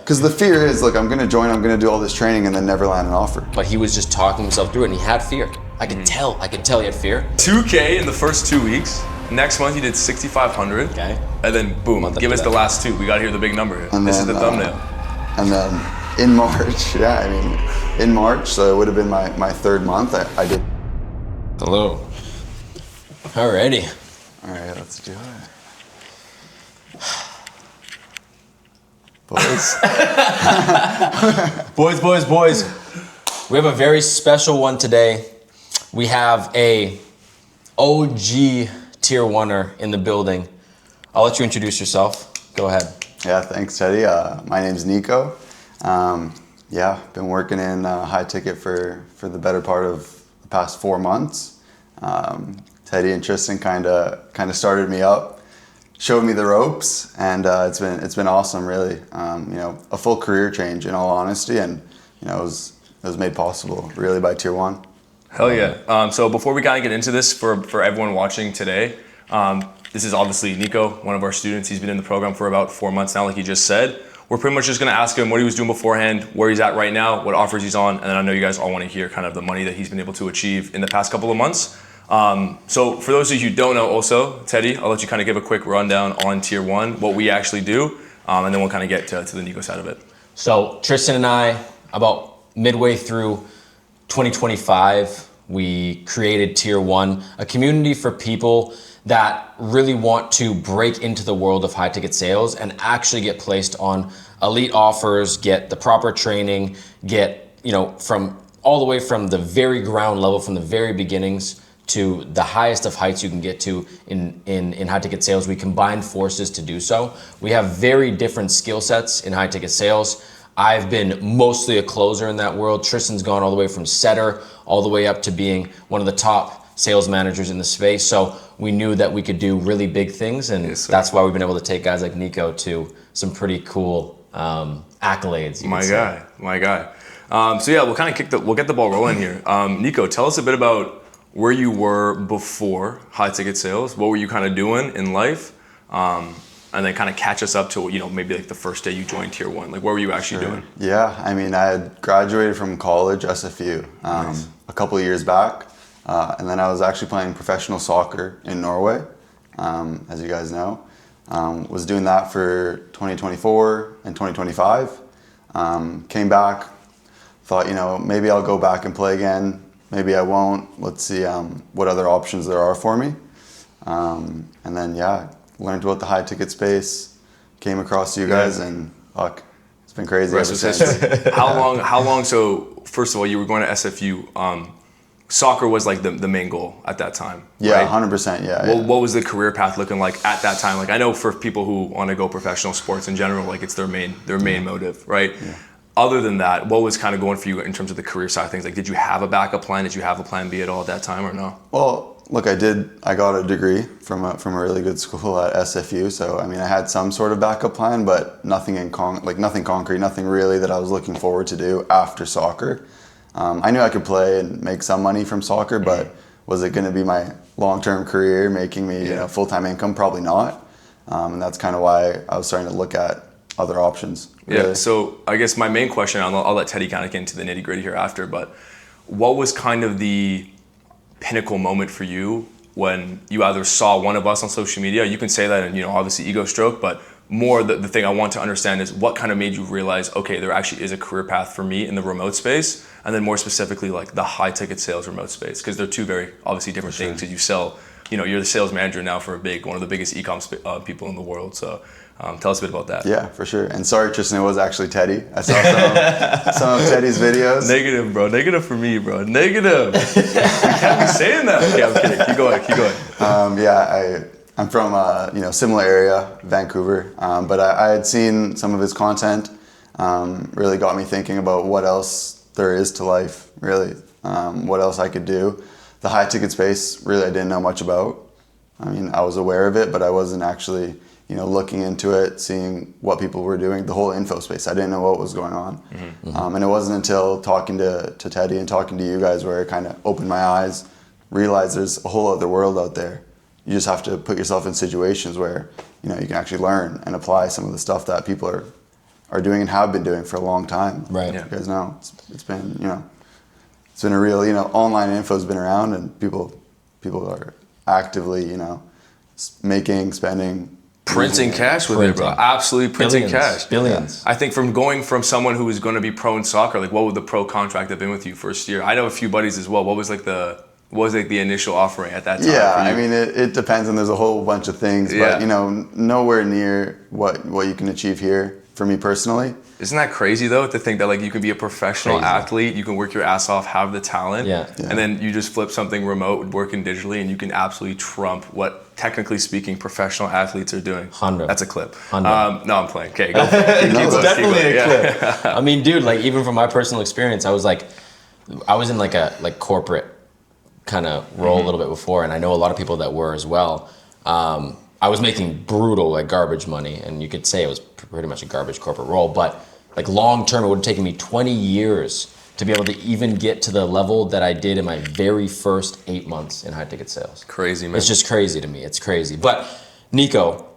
Because the fear is, look, I'm going to join, I'm going to do all this training and then never land an offer. But he was just talking himself through it, and he had fear. I could tell he had fear. 2K in the first 2 weeks. Next month you did 6,500. Okay. And then boom, give us the last two. We got to hear the big number here. And this then, is the thumbnail. And then in March, in March, so it would have been my third month, I did. Hello. Alrighty. All right, let's do it. Boys. We have a very special one today. We have a OG tier oneer in the building. I'll let you introduce yourself. Go ahead. Yeah, thanks, Teddy. My name's Nico. Been working in high ticket for the better part of the past 4 months. Teddy and Tristan kind of started me up, showed me the ropes, and it's been awesome, really. A full career change, in all honesty, and it was made possible really by Tier 1. Hell yeah. So before we kind of get into this, for everyone watching today, this is obviously Nico, one of our students. He's been in the program for about 4 months now, like he just said. We're pretty much just going to ask him what he was doing beforehand, where he's at right now, what offers he's on, and then I know you guys all want to hear kind of the money that he's been able to achieve in the past couple of months. So for those of you who don't know also, Teddy, I'll let you kind of give a quick rundown on Tier 1, what we actually do, and then we'll kind of get to the Nico side of it. So Tristan and I, about midway through 2025, we created Tier 1, a community for people that really want to break into the world of high ticket sales and actually get placed on elite offers, get the proper training, get, from all the way from the very ground level, from the very beginnings to the highest of heights you can get to in high ticket sales. We combine forces to do so. We have very different skill sets in high ticket sales. I've been mostly a closer in that world. Tristan's gone all the way from setter all the way up to being one of the top sales managers in the space. So we knew that we could do really big things, and that's why we've been able to take guys like Nico to some pretty cool accolades. My guy. So yeah, we'll kind of we'll get the ball rolling here. Nico, tell us a bit about where you were before high ticket sales. What were you kind of doing in life? And then kind of catch us up to, maybe like the first day you joined Tier 1. Like, what were you actually doing? Yeah, I had graduated from college, SFU, Nice. a couple of years back. And then I was actually playing professional soccer in Norway, as you guys know. Was doing that for 2024 and 2025. Came back, thought, maybe I'll go back and play again. Maybe I won't. Let's see what other options there are for me. And then, learned about the high ticket space, came across you guys, and fuck, it's been crazy ever since. How long? So first of all, you were going to SFU. Soccer was like the main goal at that time. Yeah, right? 100%. Yeah. What was the career path looking like at that time? Like, I know for people who want to go professional sports in general, like it's their main motive, right? Yeah. Other than that, what was kind of going for you in terms of the career side of things? Like, did you have a backup plan? Did you have a plan B at all at that time, or no? Well, look, I got a degree from a really good school at SFU. So, I had some sort of backup plan, but nothing nothing concrete, nothing really that I was looking forward to do after soccer. I knew I could play and make some money from soccer, but was it going to be my long-term career, making me full-time income? Probably not. And that's kind of why I was starting to look at other options. Really. Yeah, so I guess my main question, I'll let Teddy kind of get into the nitty-gritty here after, but what was kind of the pinnacle moment for you when you either saw one of us on social media? You can say that and obviously ego stroke, but more the thing I want to understand is what kind of made you realize, okay, there actually is a career path for me in the remote space, and then more specifically like the high ticket sales remote space, because they're two very obviously different things. Because you sell, you're the sales manager now for one of the biggest e-com people in the world. So tell us a bit about that. Yeah, for sure. And sorry, Tristan, it was actually Teddy. I saw some of Teddy's videos. Negative, bro. Negative for me, bro. Negative. You can't be saying that. Yeah, I'm kidding. Keep going. I'm from similar area, Vancouver, but I had seen some of his content. Really got me thinking about what else there is to life, really. What else I could do. The high ticket space, really, I didn't know much about. I was aware of it, but I wasn't actually looking into it, seeing what people were doing, the whole info space. I didn't know what was going on. Mm-hmm. And it wasn't until talking to Teddy and talking to you guys where it kind of opened my eyes, realized there's a whole other world out there. You just have to put yourself in situations where you can actually learn and apply some of the stuff that people are doing and have been doing for a long time. Right. You guys know it's been, it's been a real, online info's been around, and people are actively, making, spending, Printing cash with it, bro. Printing. Absolutely printing cash. Billions. I think from going from someone who was going to be pro in soccer, like what would the pro contract have been with you first year? I know a few buddies as well. What was the initial offering at that time? Yeah, for you? I mean, it depends, and there's a whole bunch of things, but nowhere near what you can achieve here for me personally. Isn't that crazy though, to think that like you can be a professional athlete, you can work your ass off, have the talent, and then you just flip something remote, working digitally, and you can absolutely trump what, technically speaking, professional athletes are doing. Hundo. That's a clip. Hundo. No, I'm playing. Okay, go for it. No, it's definitely a clip. clip. I mean, dude, like even from my personal experience, I was in like a corporate kind of role a little bit before, and I know a lot of people that were as well. I was making brutal, like garbage money, and you could say it was pretty much a garbage corporate role, but like long term, it would have taken me 20 years to be able to even get to the level that I did in my very first 8 months in high ticket sales. Crazy, man. It's just crazy to me. It's crazy. But Nico,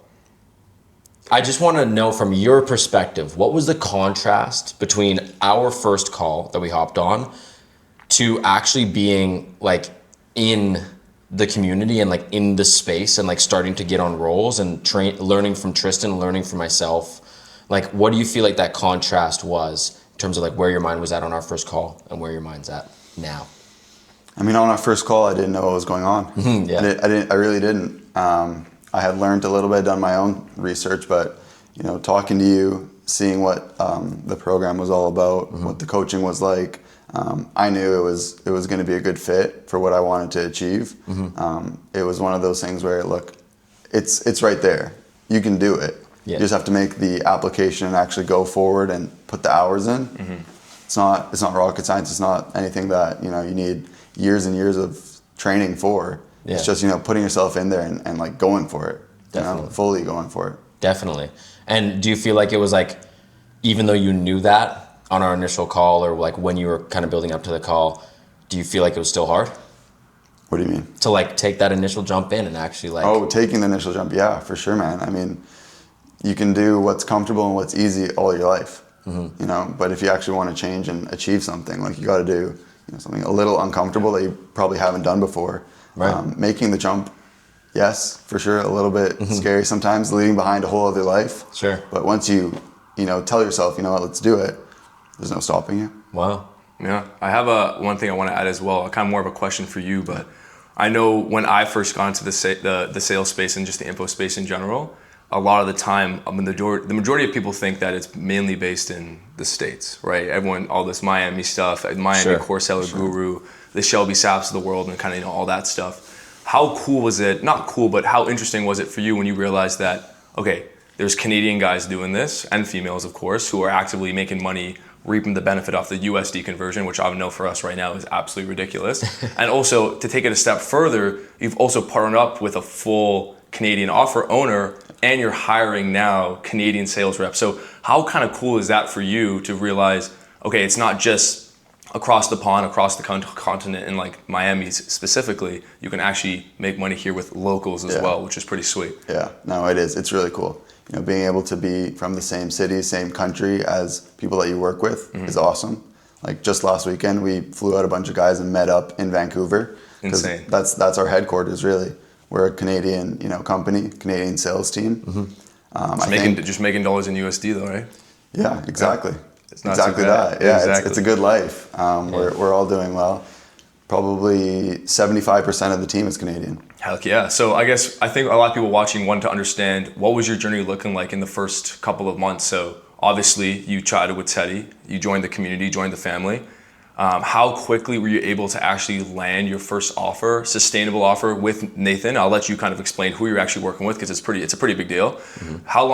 I just want to know from your perspective, what was the contrast between our first call that we hopped on to actually being like in the community and like in the space and like starting to get on roles and learning from Tristan, learning from myself? Like, what do you feel like that contrast was in terms of like where your mind was at on our first call and where your mind's at now? I mean, on our first call, I didn't know what was going on. Yeah. I really didn't. I had learned a little bit, done my own research, but talking to you, seeing what the program was all about, what the coaching was like, I knew it was going to be a good fit for what I wanted to achieve. It was one of those things where, look, it's right there. You can do it. Yeah. You just have to make the application and actually go forward and put the hours in. It's not rocket science. It's not anything that you need years and years of training for. Yeah. It's just putting yourself in there and like going for it. Definitely. Fully going for it. Definitely. And do you feel like it was like, even though you knew that on our initial call or like when you were kind of building up to the call, do you feel like it was still hard What do you mean? to like take that initial jump in and actually like? Oh, taking the initial jump. Yeah, for sure, man. I mean, you can do what's comfortable and what's easy all your life, but if you actually want to change and achieve something, like you got to do something a little uncomfortable that you probably haven't done before. Right. Making the jump, yes, for sure, a little bit scary sometimes, leaving behind a whole other life. Sure. But once you tell yourself, what, let's do it, there's no stopping you. Wow. Yeah, I have one thing I want to add as well, kind of more of a question for you, but I know when I first got into the sales space and just the info space in general, a lot of the time, the majority of people think that it's mainly based in the States, right? Everyone, all this Miami stuff, Miami Core Seller Guru, the Shelby Sapps of the world, and kind of all that stuff. How cool was it? Not cool, but how interesting was it for you when you realized that, okay, there's Canadian guys doing this, and females, of course, who are actively making money, reaping the benefit off the USD conversion, which I know for us right now is absolutely ridiculous. And also, to take it a step further, you've also partnered up with a full Canadian offer owner, and you're hiring now Canadian sales reps. So how kind of cool is that for you to realize, okay, it's not just across the pond, across the continent, and like Miami specifically, you can actually make money here with locals as well, which is pretty sweet. Yeah, no, it is. It's really cool. Being able to be from the same city, same country as people that you work with is awesome. Like just last weekend, we flew out a bunch of guys and met up in Vancouver. Insane. That's our headquarters, really. We're a Canadian, company, Canadian sales team. Just making dollars in USD though, right? Yeah, exactly. It's not exactly too bad. that. Yeah, Exactly. it's a good life. We're all doing well. Probably 75% of the team is Canadian. Heck yeah. So I think a lot of people watching want to understand, what was your journey looking like in the first couple of months? So obviously you chatted with Teddy, you joined the community, joined the family. How quickly were you able to actually land your first offer, sustainable offer with Nathan? I'll let you kind of explain who you're actually working with, because it's a pretty big deal. How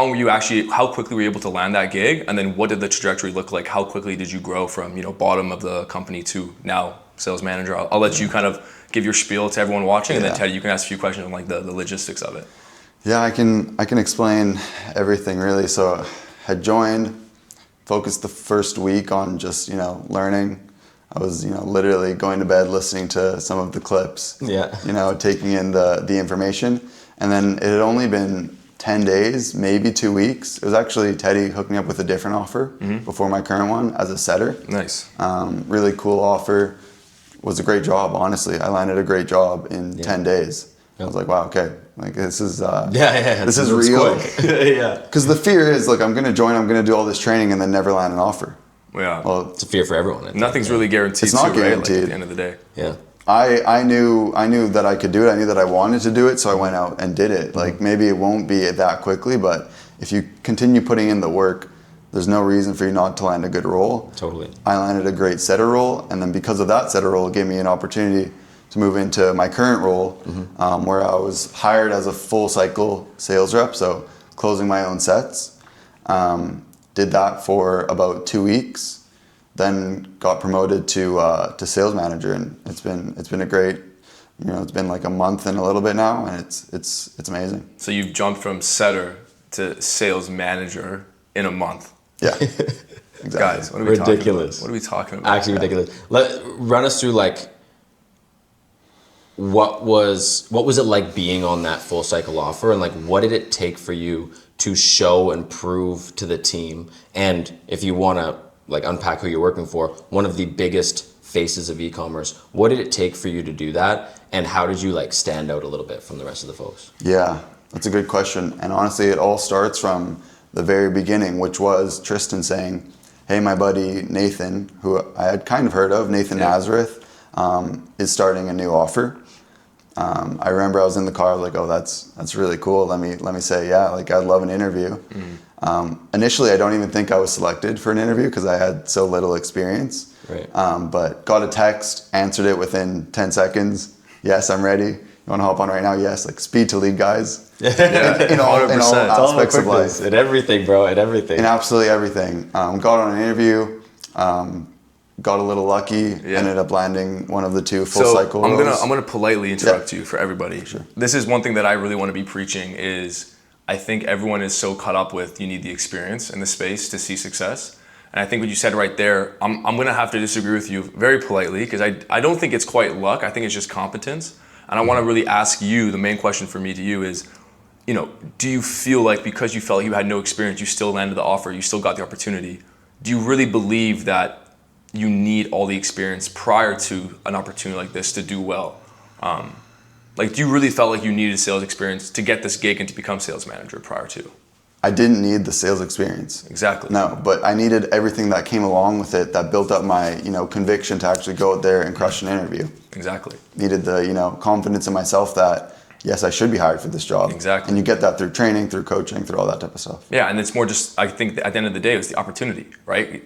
quickly were you able to land that gig? And then what did the trajectory look like? How quickly did you grow from, bottom of the company to now sales manager? I'll let you kind of give your spiel to everyone watching, and then Teddy, you can ask a few questions on like the logistics of it. Yeah, I can explain everything really. So had joined, focused the first week on just, learning. I was, literally going to bed listening to some of the clips, taking in the information. And then it had only been 10 days, maybe 2 weeks. It was actually Teddy hooked me up with a different offer before my current one as a setter. Nice. Really cool offer. Was a great job, honestly. I landed a great job in 10 days. I was like, wow, okay. Like this is this is real. Yeah. Because the fear is like I'm gonna join, I'm gonna do all this training and then never land an offer. Yeah. Well, It's a fear for everyone. I think. Nothing's really guaranteed. It's not too, right? Like, guaranteed. at the end of the day. Yeah. I knew that I could do it. I knew that I wanted to do it, so I went out and did it. Like maybe it won't be that quickly, but if you continue putting in the work, there's no reason for you not to land a good role. Totally. I landed a great setter role, and then because of that setter role, it gave me an opportunity to move into my current role, where I was hired as a full cycle sales rep, so closing my own sets. Did that for about 2 weeks. Then got promoted to sales manager, and it's been a great, it's been like a month and a little bit now, and it's amazing. So you've jumped from setter to sales manager in a month. Yeah, exactly. Guys, what are we Ridiculous. talking about? What are we talking about? Actually ridiculous. Run us through like what was it like being on that full cycle offer, and like what did it take for you to show and prove to the team, and if you want to like unpack who you're working for, one of the biggest faces of e-commerce, what did it take for you to do that, and how did you like stand out a little bit from the rest of the folks? Yeah, that's a good question, and honestly, it all starts from the very beginning, which was Tristan saying, "Hey, my buddy Nathan, who I had kind of heard of, Nathan Nazareth, is starting a new offer." I remember I was in the car, like, "Oh, that's really cool. Let me say, yeah, like I'd love an interview." Initially, I don't even think I was selected for an interview because I had so little experience. Right. But got a text, answered it within 10 seconds. Yes, I'm ready. You want to hop on right now? Yes, like speed to lead guys. in all 100%. aspects of life. In everything, bro. In everything. In absolutely everything. Got on an interview. Got a little lucky. Ended up landing one of the two full cycle roles. I'm gonna politely interrupt you for everybody. Sure. This is one thing that I really want to be preaching is I think everyone is so caught up with you need the experience in the space to see success. And I think what you said right there, I'm gonna have to disagree with you very politely because I don't think it's quite luck. I think it's just competence. And I want to really ask you, the main question for me to you is, do you feel like because you felt you had no experience, you still landed the offer, you still got the opportunity? Do you really believe that you need all the experience prior to an opportunity like this to do well? Do you really felt like you needed sales experience to get this gig and to become sales manager prior to? I didn't need the sales experience. Exactly. No, but I needed everything that came along with it that built up my, conviction to actually go out there and crush an interview. Exactly. Needed the, confidence in myself that, yes, I should be hired for this job. Exactly. And you get that through training, through coaching, through all that type of stuff. Yeah, and it's more just, I think at the end of the day, it's the opportunity, right?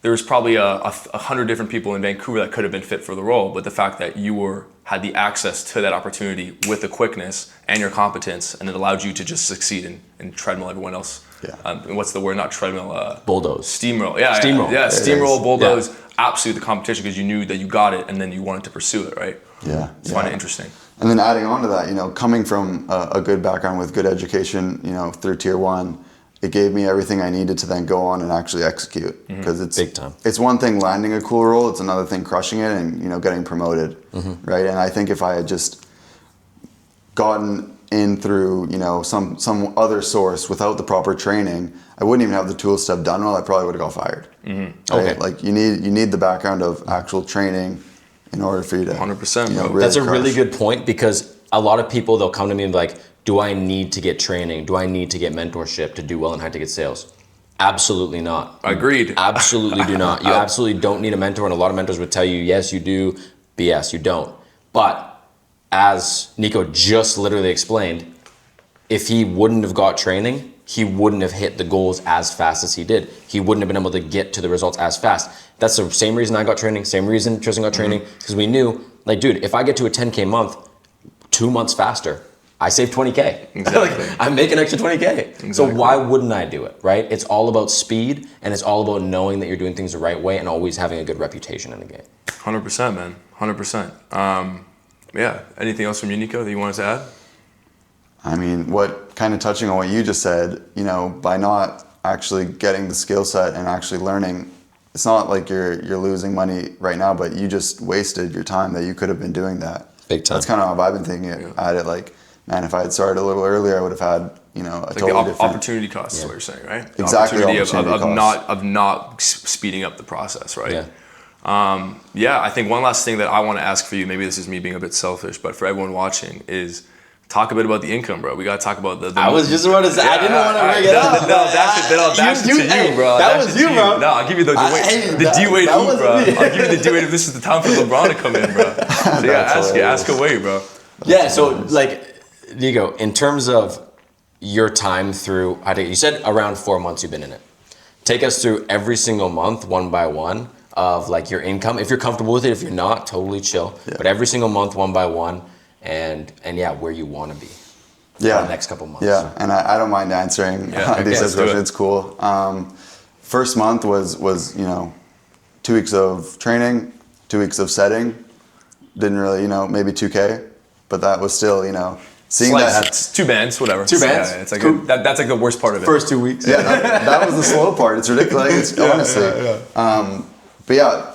There was probably 100 different people in Vancouver that could have been fit for the role, but the fact that you had the access to that opportunity with the quickness and your competence, and it allowed you to just succeed and treadmill everyone else. Yeah. What's the word? Not treadmill. Bulldoze. Steamroll. Yeah. Steamroll. Yeah. Steamroll, bulldoze. Yeah. Absolutely the competition because you knew that you got it and then you wanted to pursue it, right? Yeah. I find it interesting. And then adding on to that, coming from a good background with good education, through Tier 1, it gave me everything I needed to then go on and actually execute. Because it's big time. It's one thing landing a cool role, it's another thing crushing it and getting promoted, right? And I think if I had just gotten in through some other source without the proper training, I wouldn't even have the tools to have done well. I probably would have got fired. Right? Okay. Like you need the background of actual training in order for you to 100%. really That's a crush. really good point because a lot of people they'll come to me and be like, do I need to get training? Do I need to get mentorship to do well in high ticket sales? Absolutely not. Agreed. Absolutely do not. You absolutely don't need a mentor, and a lot of mentors would tell you, yes, you do. BS, you don't. But as Nico just literally explained, if he wouldn't have got training, he wouldn't have hit the goals as fast as he did. He wouldn't have been able to get to the results as fast. That's the same reason I got training, same reason Tristan got training, because we knew, like, dude, if I get to a 10K month 2 months faster, I save 20K. Exactly. I make an extra 20K. Exactly. So why wouldn't I do it, right? It's all about speed, and it's all about knowing that you're doing things the right way and always having a good reputation in the game. 100%, man. 100%. Yeah. Anything else from you, Nico, that you wanted to add? I mean, what kind of touching on what you just said, by not actually getting the skill set and actually learning, it's not like you're losing money right now, but you just wasted your time that you could have been doing that. Big time. That's kind of how I've been thinking at it. Like, man, if I had started a little earlier, I would have had, you know, a Like totally the different. opportunity cost is what you're saying, right? The Exactly, the opportunity opportunity cost. of not speeding up the process, right? Yeah. Yeah, I think one last thing that I want to ask for you, maybe this is me being a bit selfish, but for everyone watching, is talk a bit about the income, bro. We got to talk about the I was just about to say, I didn't want to bring it up. No, then I'll dash it to you, bro. That was you, bro. No, I'll give you the D-Wade that hoop, was bro. me. I'll give you the D-Wade if this is the time for LeBron to come in, bro. So yeah, ask away, bro. Yeah, so like, Diego, in terms of your time through, you said around 4 months you've been in it. Take us through every single month, one by one, of like your income. If you're comfortable with it, if you're not, totally chill. Yeah. But every single month, one by one, and yeah, where you want to be. Yeah. For the next couple months. Yeah, and I don't mind answering Yeah, okay, these let's do questions. it. It's cool. First month was, you know, 2 weeks of training, 2 weeks of setting. Didn't really, you know, maybe 2K, but that was still, you know, seeing that. It's 2 bands, whatever. 2 bands? Yeah, it's like Cool. that's like the worst part of it. First 2 weeks. Yeah, that was the slow part. It's ridiculous, honestly. But yeah,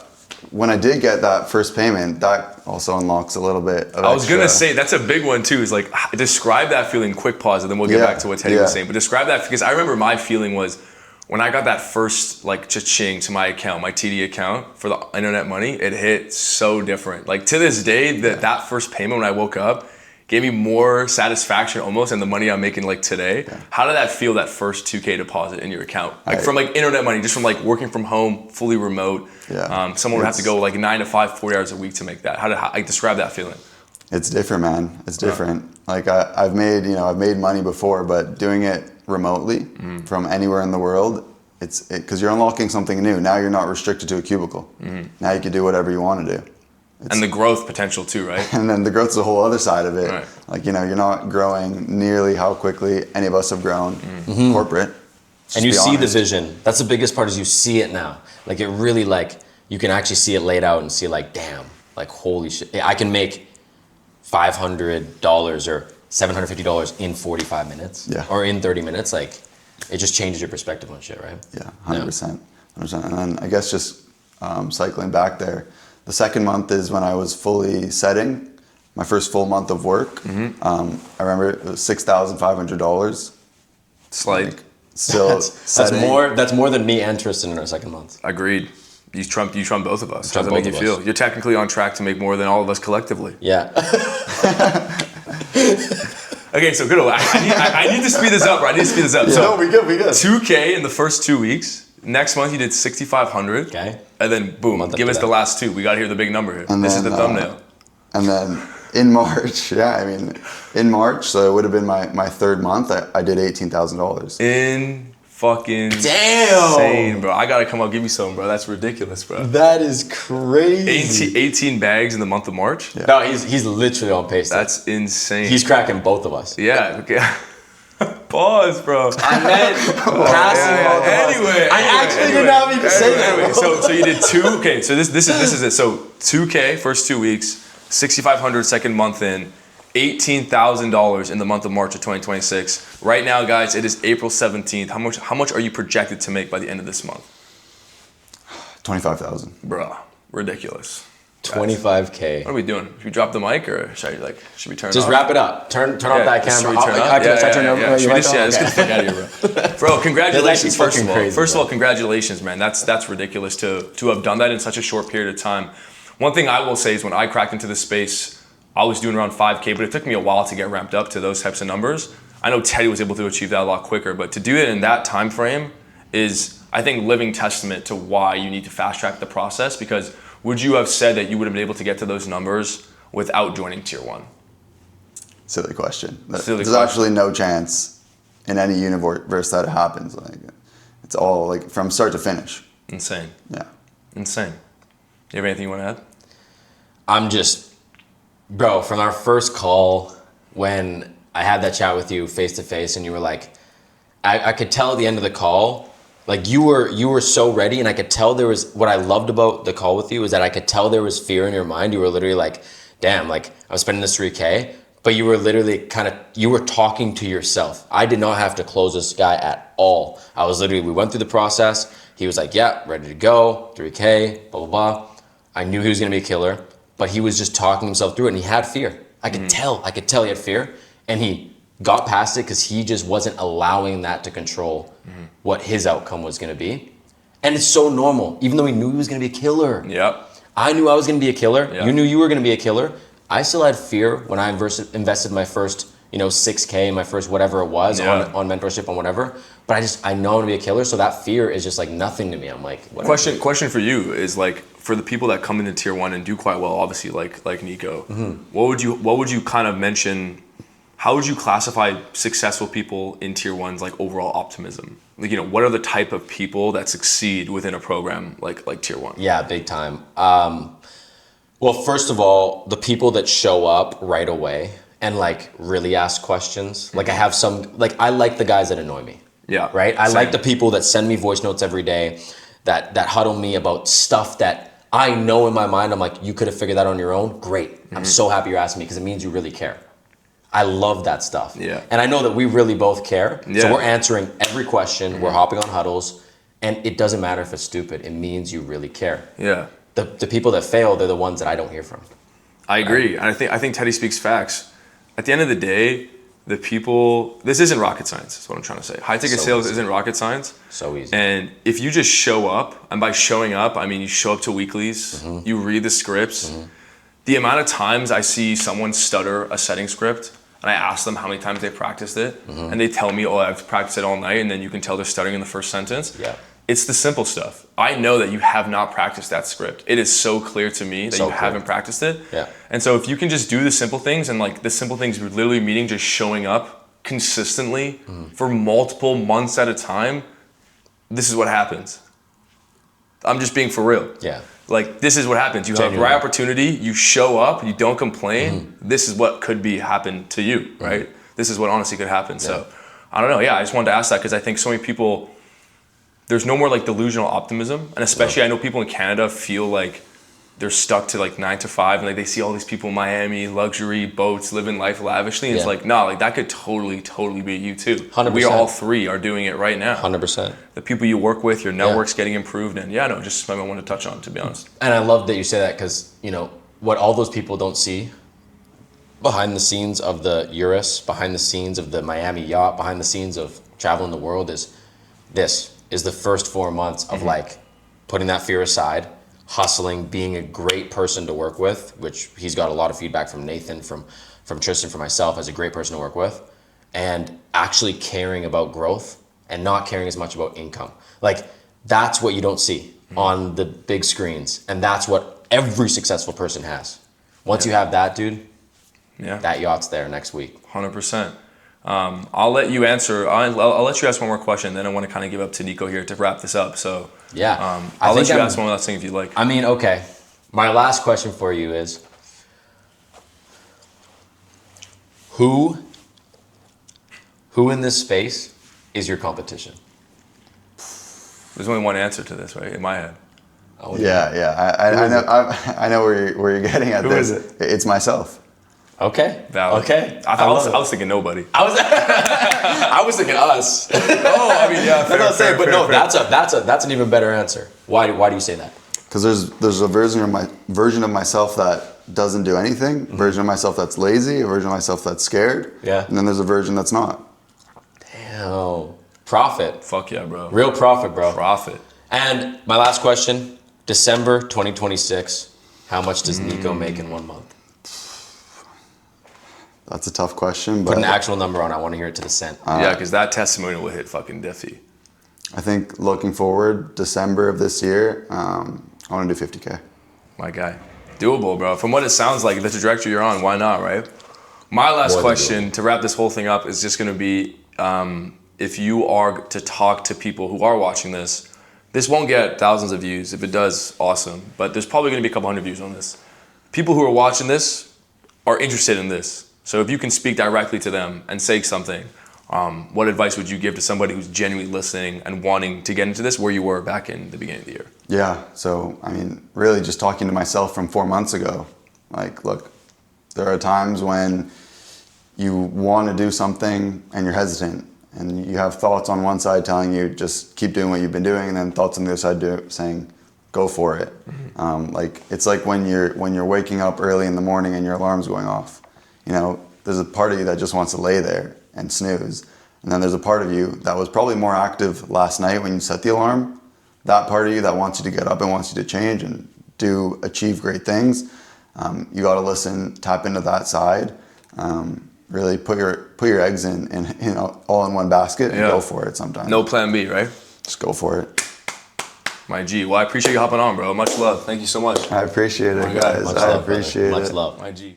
when I did get that first payment, that also unlocks a little bit of I was gonna extra. say that's a big one too. Is like describe that feeling. Quick pause, and then we'll get Yeah, back to what Teddy was yeah. saying. But describe that because I remember my feeling was when I got that first like cha-ching to my account, my TD account for the internet money. It hit so different. Like to this day, that first payment when I woke up gave me more satisfaction almost than the money I'm making like today. Yeah. How did that feel? That first 2K deposit in your account, like from like internet money, just from like working from home, fully remote. Yeah. Someone would have to go like 9 to 5, 40 hours a week to make that. How I describe that feeling? It's different, man. It's different. Like I've made money before, but doing it remotely from anywhere in the world, it's because you're unlocking something new. Now you're not restricted to a cubicle. Now you can do whatever you want to do. And the growth potential too, right? And then the growth's the whole other side of it. Right. Like, you know, you're not growing nearly how quickly any of us have grown corporate. And you Just be see the honest. vision. That's the biggest part is you see it now. Like it really like, you can actually see it laid out and see like, damn, like holy shit. I can make $500 or $750 in 45 minutes Yeah. or in 30 minutes. Like it just changes your perspective on shit, right? Yeah, 100%. 100%. And then I guess just cycling back there, the second month is when I was fully setting, my first full month of work. I remember it was $6,500. Slight. Like, still That's setting. more than me and Tristan in our second month. Agreed. You trump both of us. How Trump does that make you both of feel? us. You're technically on track to make more than all of us collectively. Yeah. Okay, so good. I need to speed this up. Right? I need to speed this up. Yeah, So no, we good. 2K in the first 2 weeks. Next month you did 6,500. Okay. And then boom, Month give us after the that. last two. We got to hear the big number here. And This is then, the thumbnail. And then in March, in March, so it would have been my third month, I did $18,000. In fucking Damn. insane, bro. I gotta come up give you some, bro. That's ridiculous, bro. That is crazy. 18 bags in the month of March. Yeah. No, he's literally on pace. That's insane. He's cracking both of us. yeah. Okay. Pause, bro. I meant passing both of us. Anyway, I actually did not mean to say that. Anyway, so you did two. Okay, so this is it. So 2K first 2 weeks, 6,500 second month in, $18,000 in the month of March of 2026. Right now, guys, it is April 17th. How much are you projected to make by the end of this month? 25,000. Bruh, ridiculous. 25K. What are we doing? Should we drop the mic or should we turn it Just off? wrap it up. Turn off that should camera. we turn it up? Should I turn your Should we mic just, on? let's get the fuck out of here, bro. Bro, congratulations, That's first of fucking all. crazy, First of bro. all, congratulations, man. That's ridiculous to have done that in such a short period of time. One thing I will say is when I cracked into this space, I was doing around 5K, but it took me a while to get ramped up to those types of numbers. I know Teddy was able to achieve that a lot quicker, but to do it in that time frame is, I think, living testament to why you need to fast track the process. Because would you have said that you would have been able to get to those numbers without joining Tier 1? Silly question. Silly There's question. actually no chance in any universe that it happens. Like, it's all like from start to finish. Insane. Yeah. Insane. You have anything you want to add? I'm just, bro, from our first call when I had that chat with you face to face and you were like, I could tell at the end of the call, like you were so ready, and I could tell there was, what I loved about the call with you is that I could tell there was fear in your mind. You were literally like, damn, like I was spending this 3K, but you were literally you were talking to yourself. I did not have to close this guy at all. I was literally, we went through the process. He was like, yeah, ready to go, 3K, blah, blah, blah. I knew he was going to be a killer, but he was just talking himself through it, and he had fear. I could tell he had fear. and he got past it because he just wasn't allowing that to control what his outcome was going to be. And it's so normal, even though he knew he was going to be a killer. Yep. I knew I was going to be a killer. Yeah. You knew you were going to be a killer. I still had fear when I invested my first, $6K, my first whatever it was on mentorship, on whatever. But I know I'm going to be a killer. So that fear is just like nothing to me. I'm like, whatever. Question for you is like, for the people that come into tier 1 and do quite well, obviously like Nico, what would you kind of mention? How would you classify successful people in tier 1's like overall optimism? Like, what are the type of people that succeed within a program like tier 1? Yeah, big time. Well, first of all, the people that show up right away and like really ask questions. Like I have I like the guys that annoy me. Yeah. Right? I Same. like the people that send me voice notes every day, that huddle me about stuff that I know in my mind. I'm like, you could have figured that on your own. Great. I'm so happy you're asking me because it means you really care. I love that stuff. Yeah. And I know that we really both care. Yeah. So we're answering every question. We're hopping on huddles. And it doesn't matter if it's stupid. It means you really care. Yeah. The people that fail, they're the ones that I don't hear from. I agree. And I think Teddy speaks facts. At the end of the day, the people, this isn't rocket science, is what I'm trying to say. High ticket sales isn't rocket science. So easy. And if you just show up, and by showing up, I mean you show up to weeklies, you read the scripts. The amount of times I see someone stutter a setting script, and I ask them how many times they practiced it, and they tell me, I've practiced it all night, and then you can tell they're stuttering in the first sentence. Yeah. It's the simple stuff. I know that you have not practiced that script. It is so clear to me that you haven't practiced it. Yeah. And so if you can just do the simple things, and like the simple things literally meaning just showing up consistently for multiple months at a time, this is what happens. I'm just being for real. Yeah. Like, this is what happens. You have the right opportunity, you show up, you don't complain. This is what could be happen to you, right? This is what honestly could happen. Yeah. So I don't know. Yeah, I just wanted to ask that because I think so many people, there's no more like delusional optimism. And especially I know people in Canada feel like they're stuck to like 9 to 5 and like they see all these people in Miami, luxury, boats, living life lavishly. And it's like, no, like that could totally be you too. 100%. We all three are doing it right now. 100%. The people you work with, your network's getting improved. And just something I wanted to touch on, to be honest. And I love that you say that because, what all those people don't see behind the scenes of the Eurus, behind the scenes of the Miami yacht, behind the scenes of traveling the world is the first 4 months of like putting that fear aside, hustling, being a great person to work with, which he's got a lot of feedback from Nathan, from Tristan, from myself as a great person to work with, and actually caring about growth and not caring as much about income. Like that's what you don't see on the big screens. And that's what every successful person has. Once you have that, dude, that yacht's there next week. 100%. I'll let you answer. I'll let you ask one more question, then I want to kind of give up to Nico here to wrap this up. So I'll let you ask one last thing if you'd like. I mean, okay. My last question for you is, who in this space is your competition? There's only one answer to this, right? In my head. I know where you're getting at. Who this. is it? It's myself. Okay. Valid. Okay. I was thinking nobody. I was thinking us. Oh, I mean, yeah. Fair, fair. That's an even better answer. Why do you say that? Because there's a version of myself that doesn't do anything, a version of myself that's lazy, a version of myself that's scared, and then there's a version that's not. Damn. Profit. Fuck yeah, bro. Real profit, bro. Profit. And my last question, December 2026, how much does Nico make in 1 month? That's a tough question. But put an actual number on it. I want to hear it to the cent. Yeah, because that testimonial will hit fucking diffy. I think looking forward, December of this year, I want to do 50K. My guy. Doable, bro. From what it sounds like, the trajectory you're on, why not, right? My last question to wrap this whole thing up is just going to be, if you are to talk to people who are watching this won't get thousands of views. If it does, awesome. But there's probably going to be a couple hundred views on this. People who are watching this are interested in this. So if you can speak directly to them and say something, what advice would you give to somebody who's genuinely listening and wanting to get into this where you were back in the beginning of the year? Yeah, so I mean, really just talking to myself from 4 months ago. Like, look, there are times when you want to do something and you're hesitant. And you have thoughts on one side telling you just keep doing what you've been doing, and then thoughts on the other side saying go for it. Like it's like when you're waking up early in the morning and your alarm's going off. there's a part of you that just wants to lay there and snooze. And then there's a part of you that was probably more active last night when you set the alarm. That part of you that wants you to get up and wants you to change and achieve great things. You got to listen, tap into that side. Really put your eggs in all in one basket and go for it sometimes. No plan B, right? Just go for it. My G. Well, I appreciate you hopping on, bro. Much love. Thank you so much. I appreciate it, guys. I appreciate it. Much love. My G.